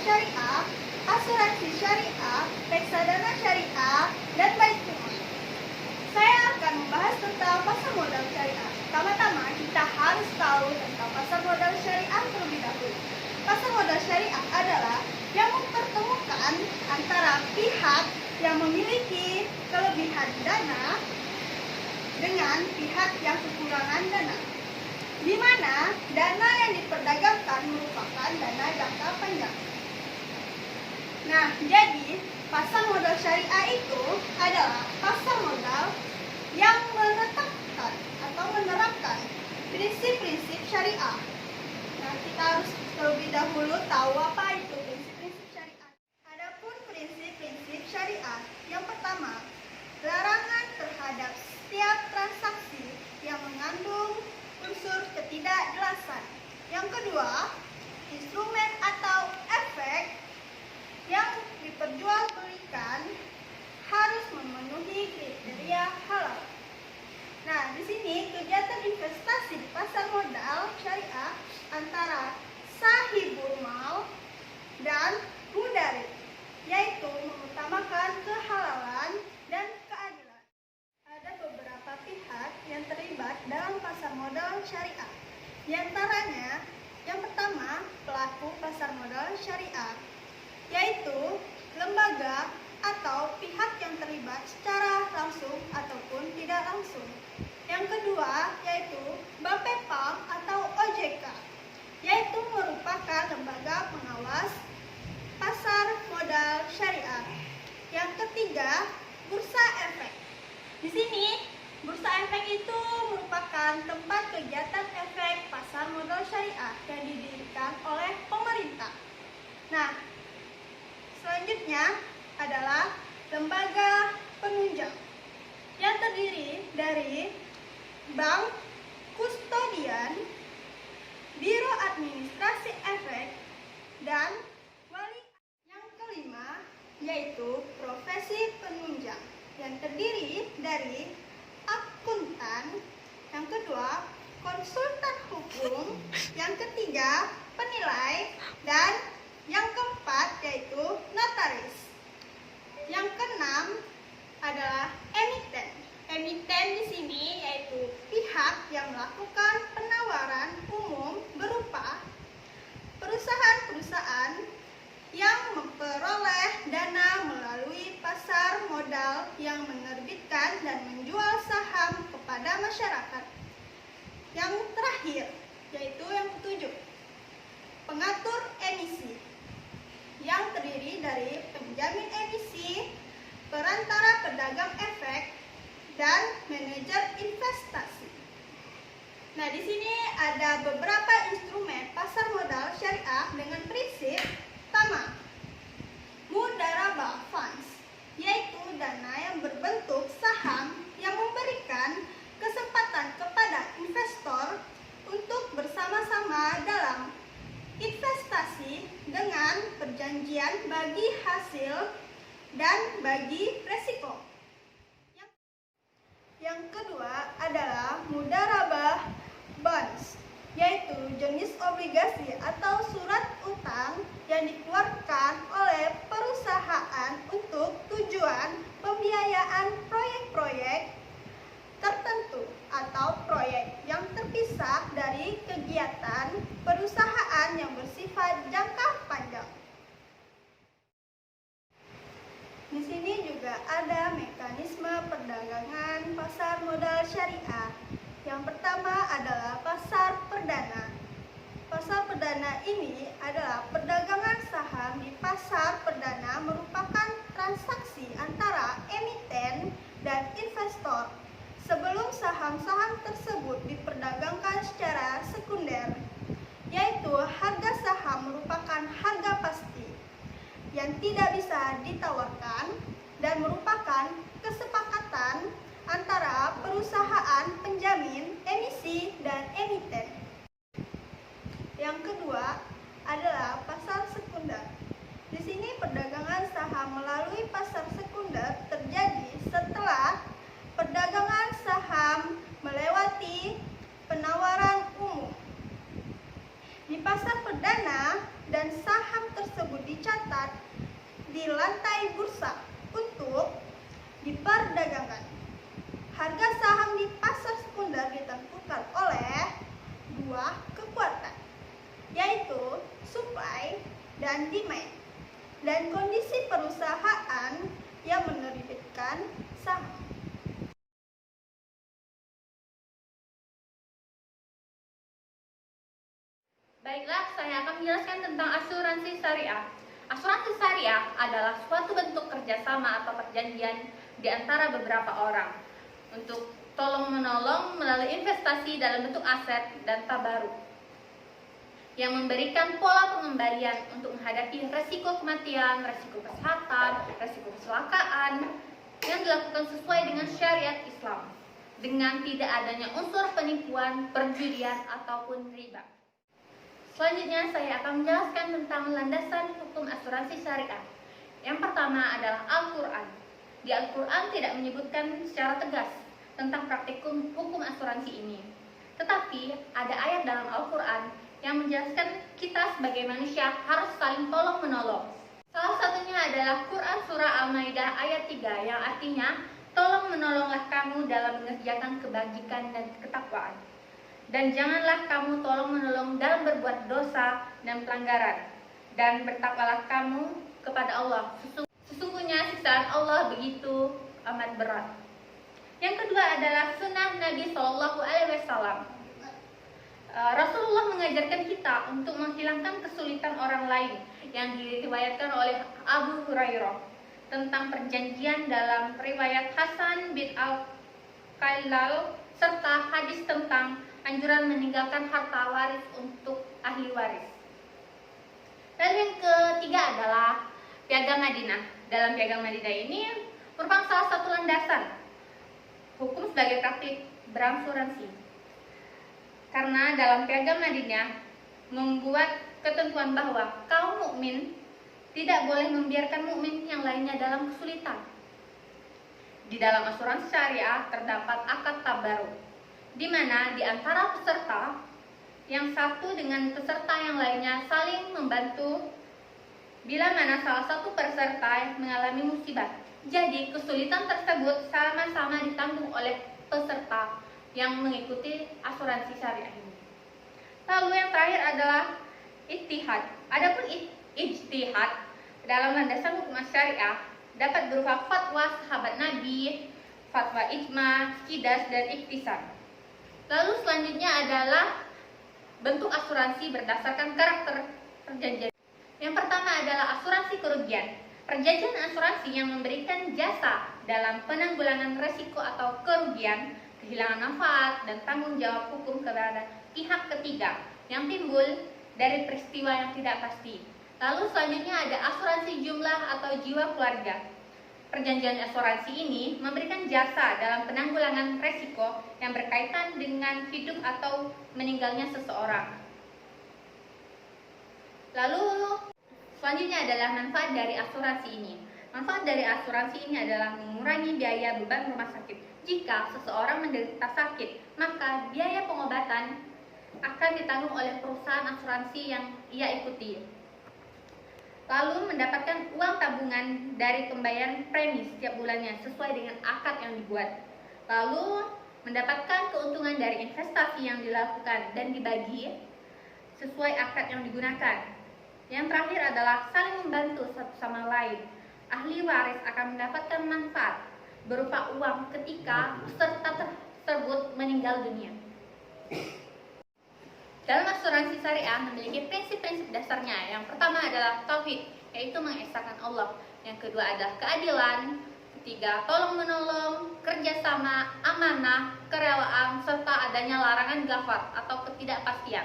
syariah, asuransi syariah, reksadana syariah, dan baik rumah. Saya akan membahas tentang pasar modal syariah. Pertama-tama kita harus tahu tentang pasar modal syariah terlebih dahulu. Pasar modal syariah adalah yang mempertemukan antara pihak yang memiliki kelebihan dana dengan pihak yang kekurangan dana, di mana dana yang diperdagangkan merupakan dana jangka panjang. Nah, jadi pasar modal syariah itu adalah pasar modal yang menetapkan atau menerapkan prinsip-prinsip syariah. Nah, kita harus terlebih dahulu tahu apa itu prinsip-prinsip syariah. Adapun prinsip-prinsip syariah, yang pertama, larangan terhadap setiap transaksi yang mengandung unsur ketidakjelasan. Yang kedua, instrumen atau efek yang diperjualbelikan harus memenuhi kriteria halal. Nah, di sini kegiatan investasi di pasar modal syariah antara sahibul mal dan mudarib, yaitu mengutamakan kehalalan dan keadilan. Ada beberapa pihak yang terlibat dalam pasar modal syariah. Di antaranya, yang pertama, pelaku pasar modal syariah, yaitu lembaga atau pihak yang terlibat secara langsung ataupun tidak langsung. Yang kedua, yaitu Bapepam atau OJK, yaitu merupakan lembaga pengawas pasar modal syariah. Yang ketiga, Bursa Efek. Di sini, Bursa Efek itu merupakan tempat kegiatan efek pasar modal syariah yang didirikan oleh pemerintah. Nah, selanjutnya adalah lembaga penunjang yang terdiri dari bank, kustodian, biro administrasi efek, dan wali. Yang kelima yaitu profesi penunjang yang terdiri dari akuntan, yang kedua konsultan hukum, yang ketiga penilai, dan yang keempat yaitu notaris. Yang keenam adalah emiten. Emiten di sini yaitu pihak yang melakukan penawaran umum berupa perusahaan-perusahaan yang memperoleh dana melalui pasar modal yang menerbitkan dan menjual saham kepada masyarakat. Yang terakhir yaitu yang ketujuh, pengatur emisi, yang terdiri dari penjamin emisi, perantara pedagang efek, dan manajer investasi. Nah, di sini ada beberapa instrumen pasar modal syariah dengan prinsip pertama, mudarabah funds, yaitu dana yang berbentuk saham yang memberikan kesempatan kepada investor untuk bersama-sama dalam investasi dengan perjanjian bagi hasil dan bagi resiko. Yang kedua adalah mudarabah bonds, yaitu jenis obligasi atau surat utang yang dikeluarkan oleh perusahaan untuk tujuan pembiayaan proyek-proyek tertentu atau proyek yang terpisah dari kegiatan perusahaan yang bersifat jangka panjang. Di sini juga ada mekanisme perdagangan pasar modal syariah. Yang pertama adalah pasar perdana. Pasar perdana ini adalah perdagangan saham di pasar perdana, merupakan transaksi antara emiten dan investor sebelum saham-saham tersebut diperdagangkan secara sekunder, yaitu harga saham merupakan harga pasti yang tidak bisa ditawarkan dan merupakan kesepakatan antara perusahaan penjamin emisi dan emiten. Yang kedua adalah pasar sekunder. Di sini perdagangan saham melalui pasar sekunder terjadi setelah perdagangan saham melewati penawaran umum. Di pasar perdana dan saham tersebut di lantai bursa untuk diperdagangkan. Harga saham di pasar sekunder ditentukan oleh dua kekuatan, yaitu supply dan demand, dan kondisi perusahaan yang menerbitkan saham. Baiklah, saya akan menjelaskan tentang asuransi syariah. Asuransi syariah adalah suatu bentuk kerjasama atau perjanjian di antara beberapa orang untuk tolong-menolong melalui investasi dalam bentuk aset dan tabaruk yang memberikan pola pengembalian untuk menghadapi resiko kematian, resiko kesehatan, resiko kecelakaan yang dilakukan sesuai dengan syariat Islam dengan tidak adanya unsur penipuan, perjudian, ataupun riba. Selanjutnya saya akan menjelaskan tentang landasan hukum asuransi syariah. Yang pertama adalah Al-Quran. Di Al-Quran tidak menyebutkan secara tegas tentang praktikum hukum asuransi ini. Tetapi ada ayat dalam Al-Quran yang menjelaskan kita sebagai manusia harus saling tolong-menolong. Salah satunya adalah Quran Surah Al-Maidah ayat 3 yang artinya, tolong-menolonglah kamu dalam mengerjakan kebajikan dan ketakwaan. Dan janganlah kamu tolong-menolong dalam berbuat dosa dan pelanggaran. Dan bertakwalah kamu kepada Allah. Sesungguhnya siksaan Allah begitu amat berat. Yang kedua adalah sunnah Nabi SAW. Rasulullah mengajarkan kita untuk menghilangkan kesulitan orang lain yang diriwayatkan oleh Abu Hurairah tentang perjanjian dalam riwayat Hasan bin Al-Qailal serta hadis tentang anjuran meninggalkan harta waris untuk ahli waris. Lalu yang ketiga adalah Piagam Madinah. Dalam Piagam Madinah ini merupakan salah satu landasan hukum sebagai praktik berasuransi. Karena dalam Piagam Madinah membuat ketentuan bahwa kaum mukmin tidak boleh membiarkan mukmin yang lainnya dalam kesulitan. Di dalam asuransi syariah terdapat akad tabaruk, di mana di antara peserta yang satu dengan peserta yang lainnya saling membantu bila mana salah satu peserta mengalami musibah. Jadi kesulitan tersebut sama-sama ditanggung oleh peserta yang mengikuti asuransi syariah ini. Lalu yang terakhir adalah ijtihad. Adapun ijtihad dalam landasan hukum syariah dapat berupa fatwa sahabat Nabi, fatwa ijma, qiyas, dan iktisad. Lalu selanjutnya adalah bentuk asuransi berdasarkan karakter perjanjian. Yang pertama adalah asuransi kerugian. Perjanjian asuransi yang memberikan jasa dalam penanggulangan resiko atau kerugian, kehilangan manfaat, dan tanggung jawab hukum kepada pihak ketiga yang timbul dari peristiwa yang tidak pasti. Lalu selanjutnya ada asuransi jumlah atau jiwa keluarga. Perjanjian asuransi ini memberikan jasa dalam penanggulangan resiko yang berkaitan dengan hidup atau meninggalnya seseorang. Lalu selanjutnya adalah manfaat dari asuransi ini. Manfaat dari asuransi ini adalah mengurangi biaya beban rumah sakit. Jika seseorang menderita sakit, maka biaya pengobatan akan ditanggung oleh perusahaan asuransi yang ia ikuti. Lalu mendapatkan uang tabungan dari pembayaran premi setiap bulannya sesuai dengan akad yang dibuat. Lalu mendapatkan keuntungan dari investasi yang dilakukan dan dibagi sesuai akad yang digunakan. Yang terakhir adalah saling membantu satu sama lain. Ahli waris akan mendapatkan manfaat berupa uang ketika peserta tersebut meninggal dunia. Dalam asuransi syariah memiliki prinsip-prinsip dasarnya. Yang pertama adalah tauhid, yaitu mengesahkan Allah. Yang kedua adalah keadilan. Ketiga, tolong-menolong, kerjasama, amanah, kerelaan, serta adanya larangan gafar atau ketidakpastian.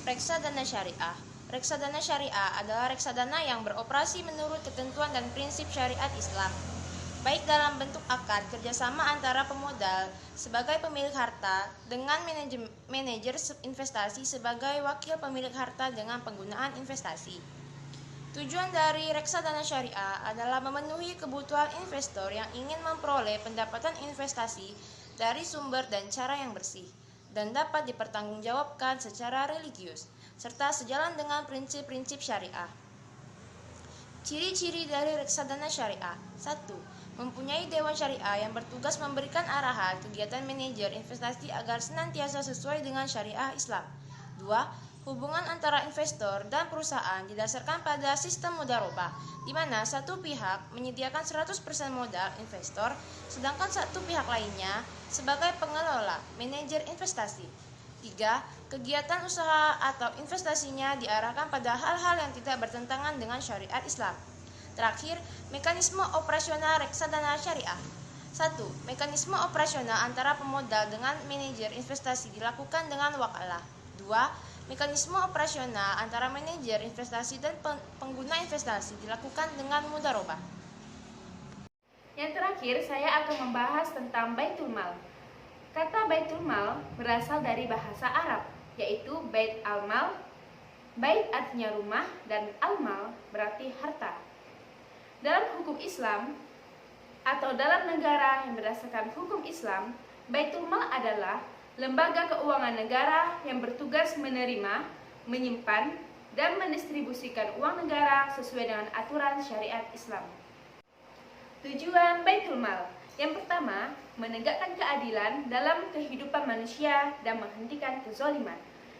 Reksadana syariah. Reksadana syariah adalah reksadana yang beroperasi menurut ketentuan dan prinsip syariat Islam, baik dalam bentuk akad kerjasama antara pemodal sebagai pemilik harta dengan manajer investasi sebagai wakil pemilik harta dengan penggunaan investasi. Tujuan dari reksadana syariah adalah memenuhi kebutuhan investor yang ingin memperoleh pendapatan investasi dari sumber dan cara yang bersih. dan dapat dipertanggungjawabkan secara religius, serta sejalan dengan prinsip-prinsip syariah. Ciri-ciri dari reksadana syariah. 1. Mempunyai dewan syariah yang bertugas memberikan arahan kegiatan manajer investasi agar senantiasa sesuai dengan syariah Islam. 2. Hubungan antara investor dan perusahaan didasarkan pada sistem mudharabah, di mana satu pihak menyediakan 100% modal investor, sedangkan satu pihak lainnya sebagai pengelola, manajer investasi. 3. Kegiatan usaha atau investasinya diarahkan pada hal-hal yang tidak bertentangan dengan syariat Islam. Terakhir, mekanisme operasional reksadana syariah. 1. Mekanisme operasional antara pemodal dengan manajer investasi dilakukan dengan wakalah. 2. Mekanisme operasional antara manajer investasi dan pengguna investasi dilakukan dengan mudharabah. Yang terakhir, saya akan membahas tentang Baitul Mal. Kata Baitul Mal berasal dari bahasa Arab, yaitu Bait al-Mal. Bait artinya rumah dan al-Mal berarti harta. Dalam hukum Islam atau dalam negara yang berdasarkan hukum Islam, Baitul Mal adalah lembaga keuangan negara yang bertugas menerima, menyimpan, dan mendistribusikan uang negara sesuai dengan aturan syariat Islam. Tujuan Baitul Mal. Yang pertama, menegakkan keadilan dalam kehidupan manusia dan menghentikan kezaliman.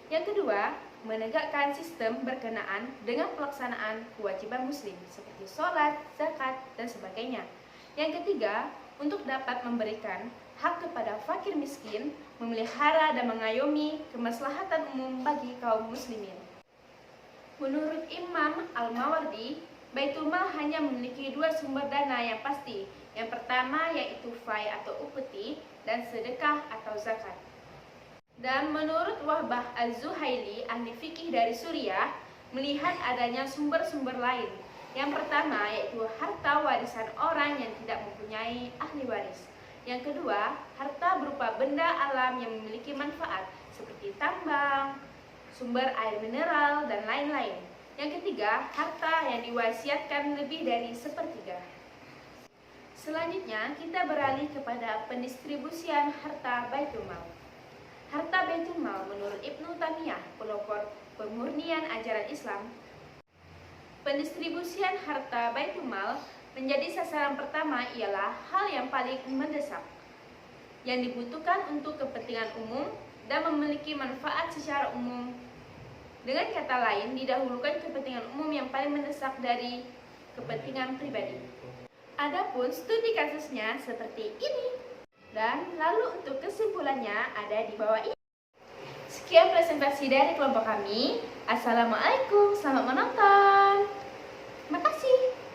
Yang kedua, menegakkan sistem berkenaan dengan pelaksanaan kewajiban muslim seperti sholat, zakat, dan sebagainya. Yang ketiga, untuk dapat memberikan hak kepada fakir miskin, memelihara dan mengayomi kemaslahatan umum bagi kaum muslimin. Menurut Imam Al-Mawardi, Baitul Mal hanya memiliki dua sumber dana yang pasti. Yang pertama yaitu fai atau upeti dan sedekah atau zakat. Dan menurut Wahbah Az-Zuhaili, ahli fikih dari Suriah, melihat adanya sumber-sumber lain. Yang pertama yaitu harta warisan orang yang tidak mempunyai ahli waris. Yang kedua, harta berupa benda alam yang memiliki manfaat seperti tambang, sumber air mineral, dan lain-lain. Yang ketiga, harta yang diwasiatkan lebih dari sepertiga. Selanjutnya, kita beralih kepada pendistribusian harta Baitul Mal. Harta Baitul Mal menurut Ibnu Taimiyah, pelopor pemurnian ajaran Islam, pendistribusian harta Baitul Mal menjadi sasaran pertama ialah hal yang paling mendesak, yang dibutuhkan untuk kepentingan umum dan memiliki manfaat secara umum. Dengan kata lain, didahulukan kepentingan umum yang paling mendesak dari kepentingan pribadi. Adapun studi kasusnya seperti ini. Dan lalu untuk kesimpulannya ada di bawah ini. Sekian presentasi dari kelompok kami. Assalamualaikum, selamat menonton. Terima kasih.